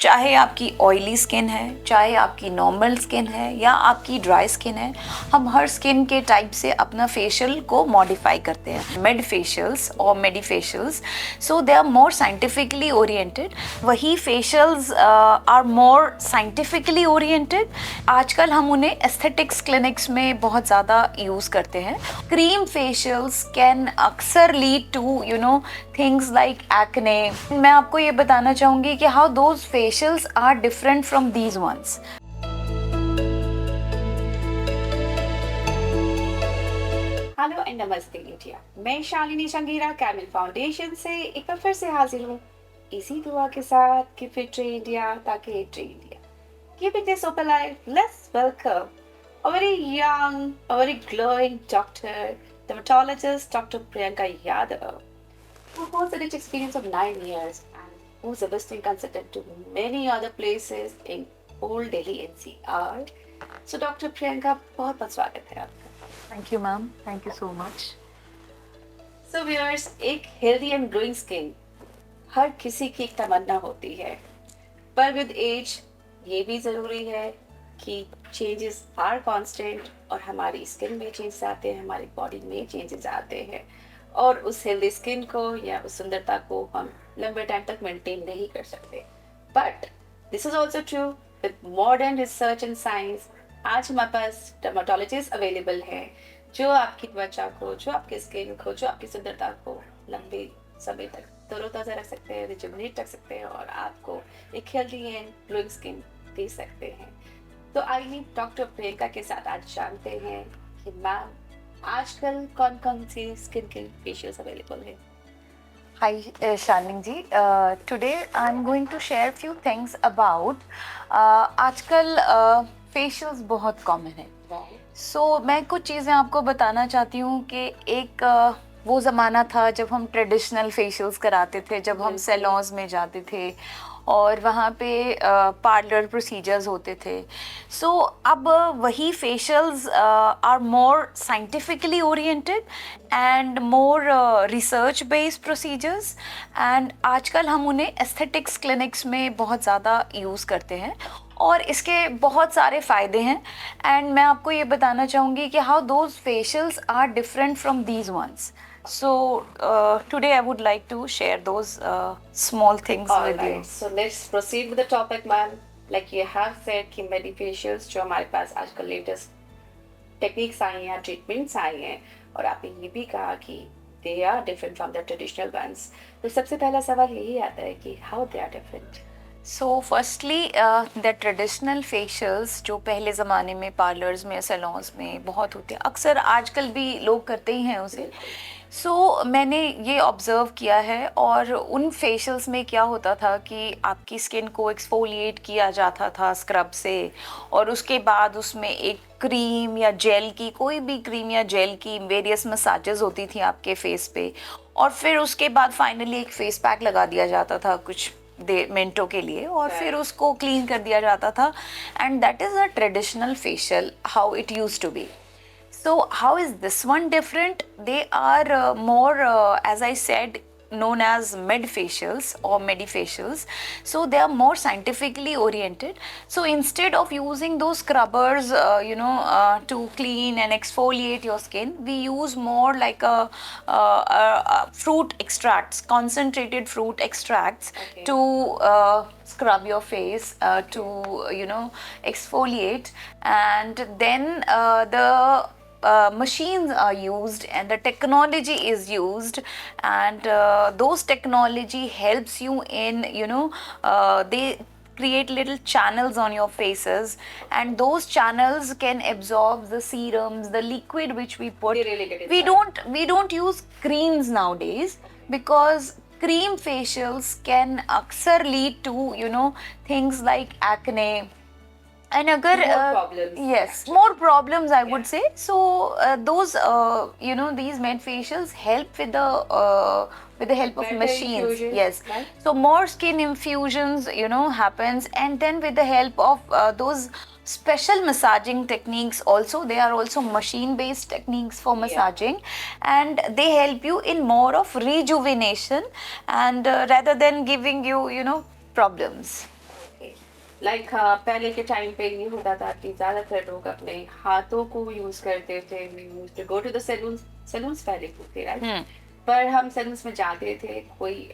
चाहे आपकी oily skin है, चाहे आपकी नॉर्मल स्किन है या आपकी ड्राई स्किन है, हम हर स्किन के टाइप से अपना फेशियल को मॉडिफाई करते हैं। मेड फेशियल्स और medi facials, so they are more scientifically oriented. वही facials are more scientifically oriented. आजकल हम उन्हें एस्थेटिक्स क्लिनिक्स में बहुत ज़्यादा यूज़ करते हैं। क्रीम फेशियल्स कैन अक्सर lead two things like acne. मैं आपको ये बताना चाहूँगी कि how those facials are different from these ones. Hello and नमस्ते इंडिया। मैं शालिनी शंगीरा कैमिल फाउंडेशन से एक बार फिर से हाजिर हूँ इसी दुआ के साथ कि फिट रहे इंडिया ताकि हिट रहे India. Keep it super life. Let's welcome a very young, a very glowing doctor, dermatologist Dr. Priyanka Yadav, who holds a rich experience of 9 years and who's a visiting consultant to many other places in old Delhi NCR. So Dr. Priyanka, बहुत बहुत स्वागत है आपका। Thank you, ma'am. Thank you so much. So viewers, एक healthy and glowing skin हर किसी की एक तमन्ना होती है, पर विद एज ये भी ज़रूरी है कि चेंजेस आर कांस्टेंट और हमारी स्किन में चेंजेस आते हैं, हमारी बॉडी में चेंजेस आते हैं और उस हेल्दी स्किन को या उस सुंदरता को हम लंबे टाइम तक मेंटेन नहीं कर सकते। But this is also true with modern research and science. आज हमारे पास डर्माटोलॉजिस्ट अवेलेबल हैं जो आपकी त्वचा को, जो आपकी स्किन को, जो आपकी सुंदरता को लंबे समय तक तरोताज़ा रख सकते हैं, रिजुवनेट रख सकते हैं और आपको एक हेल्दी एंड ग्लोइंग स्किन दे सकते हैं। तो आइए डॉक्टर प्रियंका के साथ आज जानते हैं कि मैम आजकल कौन कौन सी स्किन के फेशियल्स अवेलेबल हैं। Hi, Shalini ji. Today I'm going to share few things about आजकल फेशियल्स बहुत कॉमन है। सो मैं कुछ चीज़ें आपको बताना चाहती हूँ कि एक वो ज़माना था जब हम ट्रेडिशनल फेशियल्स कराते थे, जब हम सैलून्स में जाते थे और वहाँ पे पार्लर प्रोसीजर्स होते थे। सो अब वही facials are more scientifically oriented and more research based procedures and आजकल हम उन्हें एस्थेटिक्स क्लिनिक्स में बहुत ज़्यादा यूज़ करते हैं और इसके बहुत सारे फ़ायदे हैं। एंड मैं आपको ये बताना चाहूँगी कि how those facials are different from these ones. So today I would like to share those small things with you. So let's proceed with the topic, ma'am. Like you have said कि medifacials जो हमारे पास आजकल latest techniques आई हैं, treatments आई हैं और आपने ये भी कहा कि they are different from the traditional ones. तो सबसे पहला सवाल यही आता है कि how they are different. So firstly, the traditional facials जो पहले ज़माने में पार्लर्स में, सैलून्स में बहुत होते हैं, अक्सर आजकल भी लोग करते ही हैं उसे। सो मैंने ये ऑब्ज़र्व किया है और उन फेशियल्स में क्या होता था कि आपकी स्किन को एक्सफोलिएट किया जाता था स्क्रब से और उसके बाद उसमें एक क्रीम या जेल की, कोई भी क्रीम या जेल की वेरियस मसाजेस होती थी आपके फेस पे और फिर उसके बाद फाइनली एक फेस पैक लगा दिया जाता था कुछ मिनटों के लिए और फिर उसको क्लीन कर दिया जाता था and that is a traditional facial how it used to be. So how is this one different? They are more, as I said, known as med facials or medifacials. So they are more scientifically oriented. So instead of using those scrubbers, to clean and exfoliate your skin, we use more like a fruit extracts, concentrated fruit extracts to scrub your face, to exfoliate, and then the machines are used and the technology is used and those technology helps you in they create little channels on your faces and those channels can absorb the serums, the liquid which we put. We don't use creams nowadays because cream facials can अक्सर lead to things like acne and agar more problems I would say. So those these med facials help with the help of machines infusion, yes, right? So more skin infusions happens and then with the help of those special massaging techniques also, they are also machine based techniques for massaging and they help you in more of rejuvenation and rather than giving you problems. Okay, like पहले के time पे ये होता था कि ज़्यादातर लोग अपने हाथों को यूज़ करते थे, we used to go to the salons, salons पहले होते राइट, हम्म। पर हम सैलून्स में जाते थे, कोई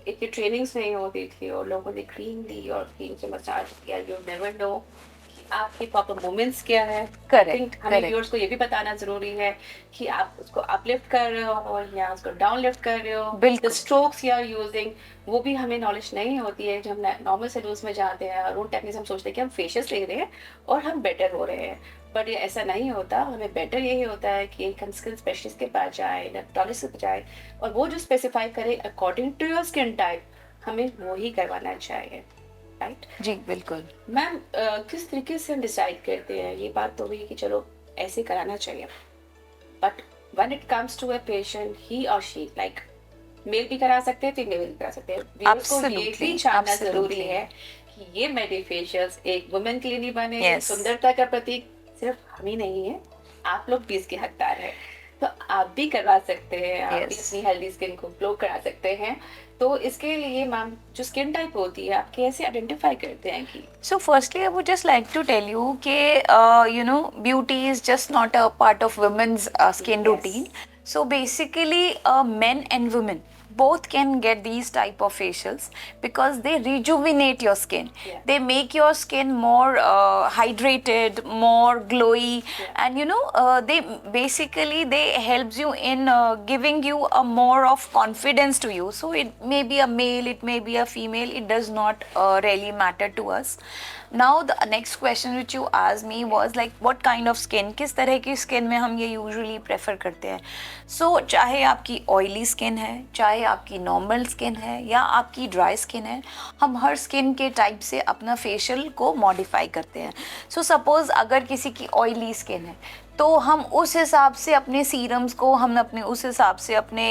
इतनी ट्रेनिंग्स नहीं होती थी और लोगों ने क्रीम दी और क्रीम से मसाज किया, यू नेवर नो कि आपके प्रॉपर मूवमेंट्स क्या है। आई Correct, थिंक हमें correct. व्यूअर्स को ये भी बताना ज़रूरी है कि आप उसको अपलिफ्ट कर रहे हो या उसको डाउन लिफ्ट कर रहे हो, द बिल्कुल. स्ट्रोक्स यू आर यूजिंग, वो भी हमें नॉलेज नहीं होती है। जब हम नॉर्मल सैलून्स में जाते हैं और उन टेक्निक्स हम सोचते हैं कि हम फेशियल्स ले रहे हैं और हम बेटर हो रहे हैं, बट ये ऐसा नहीं होता। हमें बेटर यही होता है कि एक हम स्किन स्पेशलिस्ट के पास जाए, डर्मेटोलॉजिस्ट के पास जाए और वो जो स्पेसिफाई करे according to your skin type, हमें वो ही करवाना चाहिए, राइट। जी बिल्कुल. मैम किस तरीके से हम डिसाइड करते हैं, ये बात तो हुई कि चलो ऐसे कराना चाहिए, but when it comes to a patient, he or she, like mail भी करा सकते हैं, फीमेल भी करा सकते हैं, व्यूअर्स को ये भी Absolutely, जानना जरूरी absolutely. है कि ये मेडिफेशियल्स एक वुमेन के लिए नहीं बने, Yes. सुंदरता का प्रतीक सिर्फ हम ही नहीं है, आप लोग भी इसके हकदार हैं, तो आप भी करवा सकते हैं, आप भी Yes. अपनी हेल्दी स्किन को ग्लो करा सकते हैं। तो इसके लिए मैम जो स्किन टाइप होती है, आप कैसे आइडेंटिफाई करते हैं कि So firstly, I would just like to tell you that beauty is just not a part of women's skin Yes. routine. So basically, men and women both can get these type of facials because they rejuvenate your skin. Yeah. They make your skin more hydrated, more glowy, Yeah. and they basically they helps you in giving you a more of confidence to you. So it may be a male, it may be a female, it does not really matter to us. Now the next question which you asked me was like what kind of skin, किस तरह की skin में हम ये usually prefer करते हैं. So चाहे आपकी oily skin है, चाहे आपकी normal skin है या आपकी dry skin है, हम हर skin के type से अपना facial को modify करते हैं. So suppose अगर किसी की oily skin है तो हम उस हिसाब से अपने सीरम्स को, हम अपने उस हिसाब से अपने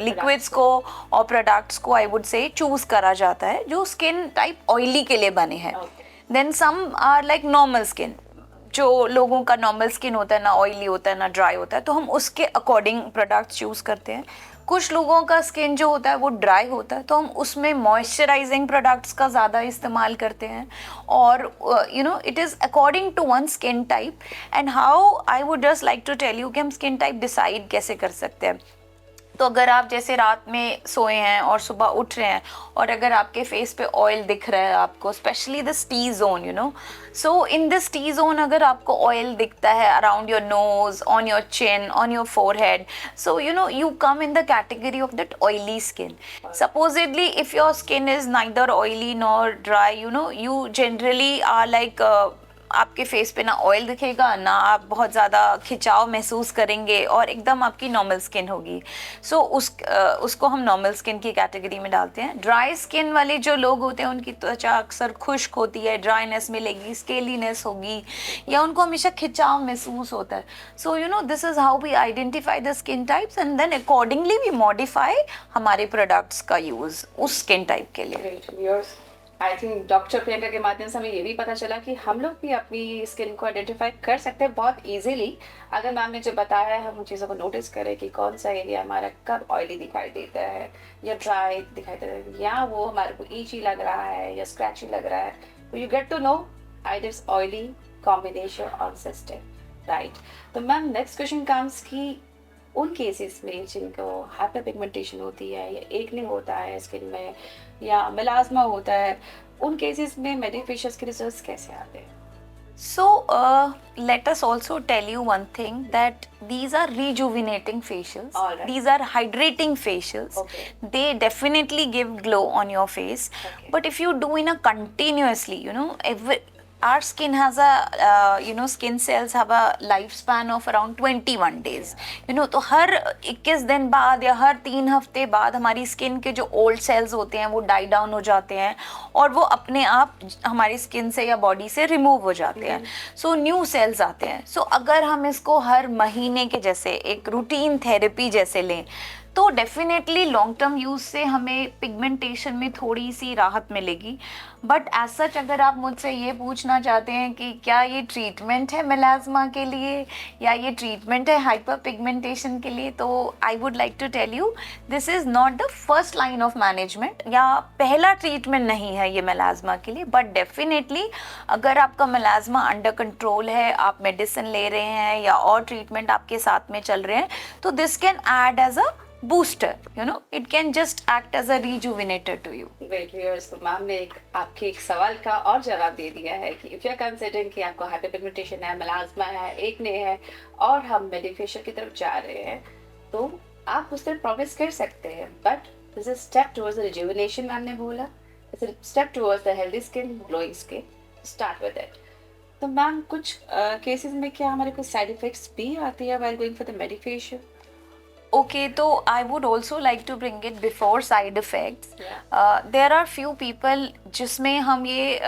लिक्विड्स को और प्रोडक्ट्स को आई वुड से चूज करा जाता है जो स्किन टाइप ऑयली के लिए बने हैं. Then some are like normal skin, जो लोगों का नॉर्मल स्किन होता है, ना ऑयली होता है ना ड्राई होता है, तो हम उसके अकॉर्डिंग प्रोडक्ट्स चूज करते हैं. कुछ लोगों का स्किन जो होता है वो ड्राई होता है तो हम उसमें मॉइस्चराइजिंग प्रोडक्ट्स का ज़्यादा इस्तेमाल करते हैं. और it is according to one skin type. And how I would just like to tell you कि हम स्किन टाइप डिसाइड कैसे कर सकते हैं. तो अगर आप जैसे रात में सोए हैं और सुबह उठ रहे हैं और अगर आपके फेस पे ऑयल दिख रहा है आपको, specially this T zone, so in this T zone अगर आपको ऑयल दिखता है around your nose, on your chin, on your forehead, so you come in the category of that oily skin. Supposedly if your skin is neither oily nor dry, you generally are like आपके face पे ना oil दिखेगा, ना आप बहुत ज़्यादा खिंचाव महसूस करेंगे और एकदम आपकी नॉर्मल स्किन होगी. सो उसको हम नॉर्मल स्किन की कैटेगरी में डालते हैं. ड्राई स्किन वाले जो लोग होते हैं उनकी त्वचा अक्सर खुश्क होती है, ड्राइनेस मिलेगी, स्केलीनेस होगी या उनको हमेशा खिंचाव महसूस होता है. So this is how we identify the skin types and then accordingly we modify हमारे प्रोडक्ट्स का यूज़ उस स्किन टाइप के लिए. आई थिंक डॉक्टर प्रियंका के माध्यम से हमें ये भी पता चला कि हम लोग भी अपनी स्किन को आइडेंटिफाई कर सकते हैं बहुत इजीली. अगर मैम ने जो बताया है हम उन चीज़ों को नोटिस करें कि कौन सा एरिया हमारा कब ऑयली दिखाई देता है या ड्राई दिखाई देता है या वो हमारे को ईची लग रहा है या स्क्रैची लग रहा है, तो you get to know either it's oily combination और सिस्टम, राइट. तो मैम नेक्स्ट क्वेश्चन कम्स कि उन केसेस में जिनको हाइपर पिगमेंटेशन होती है या एक्ने होता है स्किन में या मेलास्मा होता है, उन केसेस में मेडिफेशियल्स के रिजल्ट्स कैसे आते हैं? So let us also tell you one thing that these are rejuvenating facials. All right. These are hydrating facials. Okay. They definitely give glow on your face. Okay. But if you do in a continuously, our skin has a skin cells have a lifespan of around 21 days. तो हर 21 दिन बाद या हर 3 हफ्ते बाद हमारी skin के जो old sales होते हैं वो डाई डाउन हो जाते हैं और वो अपने आप हमारी स्किन से या बॉडी से रिमूव हो जाते हैं. सो न्यू सेल्स आते हैं. सो अगर हम इसको हर महीने के जैसे एक रूटीन थेरेपी जैसे लें तो डेफिनेटली लॉन्ग टर्म यूज़ से हमें पिगमेंटेशन में थोड़ी सी राहत मिलेगी। बट एज सच अगर आप मुझसे ये पूछना चाहते हैं कि क्या ये ट्रीटमेंट है मेलाज़्मा के लिए या ये ट्रीटमेंट है हाइपर पिगमेंटेशन के लिए, तो I would like to tell you this is not the first line of management या पहला ट्रीटमेंट नहीं है ये मेलाज़्मा के लिए। बट डेफिनेटली अगर आपका मेलाज़्मा अंडर कंट्रोल है, आप मेडिसिन ले रहे हैं या और ट्रीटमेंट आपके साथ में चल रहे हैं, तो this can add as a booster, it can just act as a rejuvenator to you. Great viewers, तो मैम ने आपके एक सवाल का और जवाब दे दिया है कि इफ यू आर कंसिडरिंग कि आपको हाइपरपिगमेंटेशन है, मेलाज़्मा है, एक्ने है और हम मेडिफेशियल की तरफ जा रहे हैं, तो आप उस पर प्रॉमिस कर सकते हैं, but this is step towards rejuvenation ma'am ने बोला, this is step towards the healthy skin, glowing skin, start with it. तो मैम कुछ केसेस में क्या हमारे कुछ साइड इफेक्ट्स भी आती है while going for the medifacial? Okay, so I would also like to bring it before side effects. There are few people जिसमें हम ये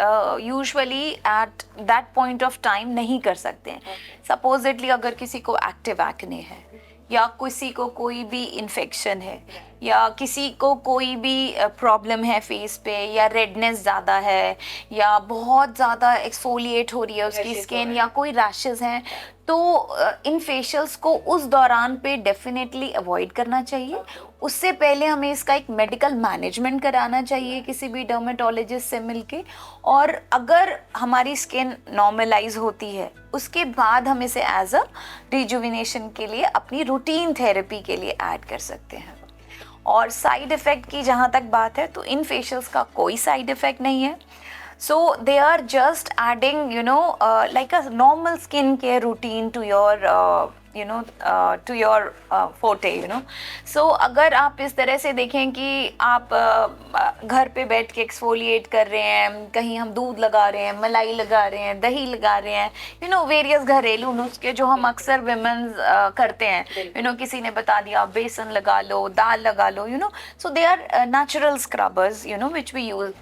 usually at that point of time नहीं कर सकते हैं. Supposedly अगर किसी को active acne है या किसी को कोई भी इन्फेक्शन है या किसी को कोई भी प्रॉब्लम है फेस पे या रेडनेस ज़्यादा है या बहुत ज़्यादा एक्सफोलिएट हो रही है उसकी स्किन या कोई रैशेस हैं, तो इन फेशियल्स को उस दौरान पे डेफिनेटली अवॉइड करना चाहिए। उससे पहले हमें इसका एक मेडिकल मैनेजमेंट कराना चाहिए किसी भी डर्मेटोलॉजिस्ट से मिलके, और अगर हमारी स्किन नॉर्मलाइज होती है उसके बाद हम इसे एज अ रिजुविनेशन के लिए अपनी रूटीन थेरेपी के लिए ऐड कर सकते हैं। और साइड इफ़ेक्ट की जहाँ तक बात है तो इन फेशियल्स का कोई साइड इफ़ेक्ट नहीं है। So they are just adding, like a normal skincare routine to your, to your forte, So अगर आप इस तरह से देखें कि आप घर पे बैठ के एक्सफोलिएट कर रहे हैं, कहीं हम दूध लगा रहे हैं, मलाई लगा रहे हैं, दही लगा रहे हैं, वेरियस घरेलू नुस्खे जो हम अक्सर विमेंस करते हैं, किसी ने बता दिया बेसन लगा लो, दाल लगा लो, so they are natural scrubbers, which we use.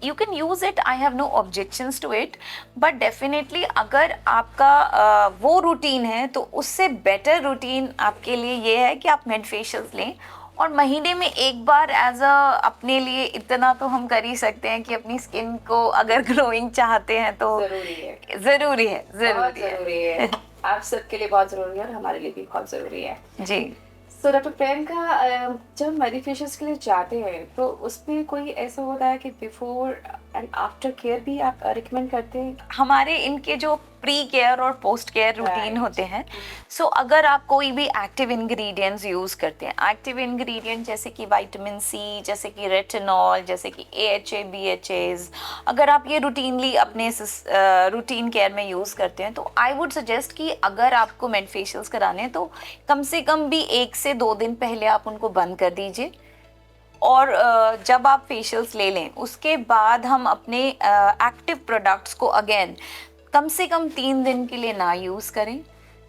You can use it, I have no objections to it, but definitely अगर आपका वो रूटीन है तो उससे बेटर रूटीन आपके लिए ये है कि आप मेड फेशियल्स लें और महीने में एक बार एज अ अपने लिए इतना तो हम कर ही सकते हैं कि अपनी स्किन को अगर ग्लोइंग चाहते हैं तो ज़रूरी है आप सबके लिए बहुत ज़रूरी है और हमारे लिए भी बहुत ज़रूरी है जी। तो डॉक्टर प्रियंका, जब मेडिफेशियल्स के लिए जाते हैं तो उसमें कोई ऐसा होता है कि बिफोर एंड आफ्टर केयर भी आप रिकमेंड करते हैं? हमारे इनके जो प्री केयर और पोस्ट केयर रूटीन होते हैं, सो अगर आप कोई भी एक्टिव इंग्रेडिएंट्स यूज़ करते हैं, एक्टिव इंग्रेडिएंट जैसे कि विटामिन सी, जैसे कि रेटिनॉल, जैसे कि AHA BHAs, अगर आप ये रूटीनली अपने रूटीन केयर में यूज़ करते हैं तो आई वुड सजेस्ट कि अगर आपको मेड फेशियल्स कराने हैं तो कम से कम भी 1 से 2 दिन पहले आप उनको बंद कर दीजिए, और जब आप फेशियल्स ले लें उसके बाद हम अपने एक्टिव प्रोडक्ट्स को अगेन कम से कम 3 दिन के लिए ना यूज़ करें।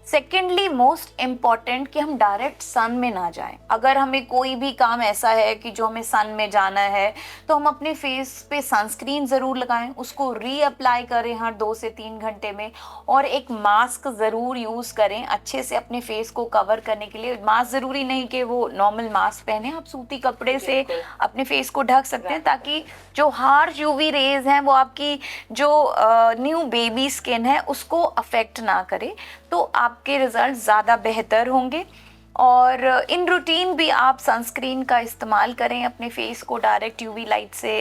सेकेंडली मोस्ट इम्पॉर्टेंट कि हम डायरेक्ट सन में ना जाएं। अगर हमें कोई भी काम ऐसा है कि जो हमें सन में जाना है तो हम अपने फेस पे सनस्क्रीन ज़रूर लगाएं, उसको रीअप्लाई करें हर 2 से 3 घंटे में, और एक मास्क ज़रूर यूज़ करें अच्छे से अपने फेस को कवर करने के लिए। मास्क ज़रूरी नहीं कि वो नॉर्मल मास्क पहने, आप सूती कपड़े से अपने फेस को ढक सकते हैं ताकि जो हार्श UV रेज हैं वो आपकी जो न्यू बेबी स्किन है उसको अफेक्ट ना करे, तो आपके रिज़ल्ट ज़्यादा बेहतर होंगे। और इन रूटीन भी आप सनस्क्रीन का इस्तेमाल करें, अपने फेस को डायरेक्ट UV लाइट से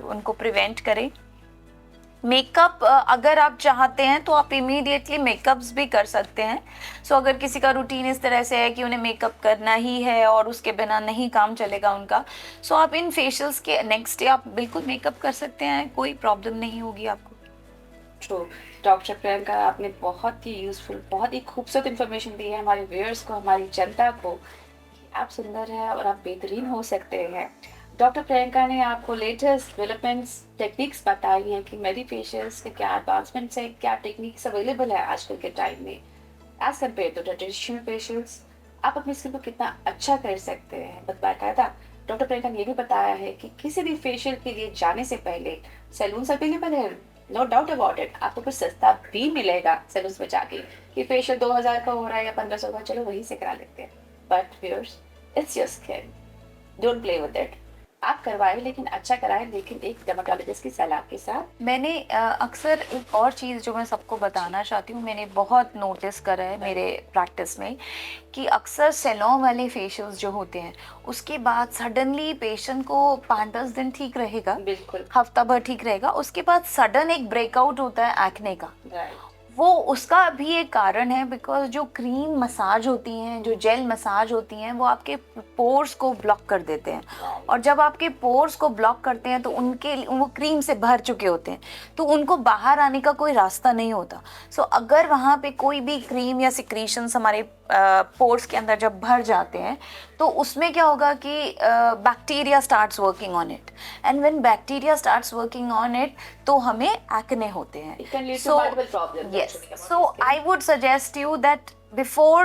उनको प्रिवेंट करें। मेकअप अगर आप चाहते हैं तो आप इमीडिएटली मेकअप्स भी कर सकते हैं। सो अगर किसी का रूटीन इस तरह से है कि उन्हें मेकअप करना ही है और उसके बिना नहीं काम चलेगा उनका, सो आप इन फेशियल्स के नेक्स्ट डे आप बिल्कुल मेकअप कर सकते हैं, कोई प्रॉब्लम नहीं होगी आपको। ट्रू। डॉक्टर प्रियंका, आपने बहुत ही यूज़फुल, बहुत ही खूबसूरत इन्फॉर्मेशन दी है हमारे व्यूअर्स को, हमारी जनता को, कि आप सुंदर हैं और आप बेहतरीन हो सकते हैं। डॉक्टर प्रियंका ने आपको लेटेस्ट डेवलपमेंट्स, टेक्निक्स बताई हैं कि मेडिफेशियल्स के क्या एडवांसमेंट्स हैं, क्या टेक्निक्स अवेलेबल है आजकल के टाइम में as compared to traditional facials. आप अपनी स्किन को कितना अच्छा कर सकते हैं। बाकायदा डॉक्टर प्रियंका ने ये भी बताया है कि किसी भी फेशियल के लिए जाने से पहले सैलून्स अवेलेबल है, नो डाउट अबाउट इट। आपको कुछ सस्ता भी मिलेगा सैलून्स में जाके कि फेशियल 2000 का हो रहा है या 1500 का, चलो वहीं से करा लेते हैं। but viewers, it's your skin. Don't play with it. आप करवाएं लेकिन अच्छा कराएं, लेकिन एक डर्मेटोलॉजिस्ट की सलाह के साथ। मैंने अक्सर एक और चीज़ जो मैं सबको बताना चाहती हूँ, मैंने बहुत नोटिस करा है मेरे प्रैक्टिस में कि अक्सर सैलून वाले फेशियल्स जो होते हैं उसके बाद सडनली पेशेंट को 5-10 दिन ठीक रहेगा, बिल्कुल। हफ्ता भर ठीक रहेगा, उसके बाद सडन एक ब्रेकआउट होता है एक्ने का। राइट। वो उसका भी एक कारण है, बिकॉज जो क्रीम मसाज होती हैं, जो जेल मसाज होती हैं, वो आपके पोर्स को ब्लॉक कर देते हैं, और जब आपके पोर्स को ब्लॉक करते हैं तो उनके वो क्रीम से भर चुके होते हैं, तो उनको बाहर आने का कोई रास्ता नहीं होता। सो अगर वहाँ पे कोई भी क्रीम या सिक्रीशंस हमारे पोर्स के अंदर जब भर जाते हैं तो उसमें क्या होगा कि bacteria starts working on it, and when bacteria starts working on it तो हमें एक्ने होते हैं। It can lead to multiple problems. Yes. So I would suggest you that before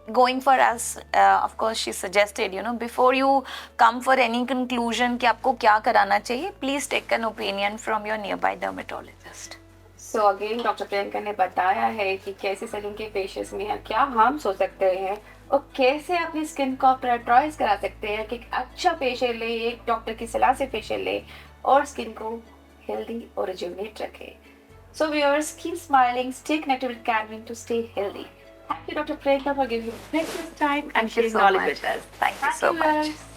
going for, as of course she suggested, before you come for any conclusion कि आपको क्या कराना चाहिए, please take an opinion from your nearby dermatologist. So again, doctor Priyanka ने बताया है कि कैसे सैलून के फेशियल्स में क्या हार्म हो सकते हैं और कैसे अपनी स्किन को प्रायोरिटाइज करा सकते हैं कि अच्छा फेशियल ले, एक डॉक्टर की सलाह से फेशियल ले और स्किन को हेल्दी और रिजुविनेट रखे। So viewers, keep smiling, stay connected with Carmen to stay healthy. Thank you, Dr. Priyanka, for giving precious time and Thank you sharing so knowledge much. with us. Thank you so much. viewers.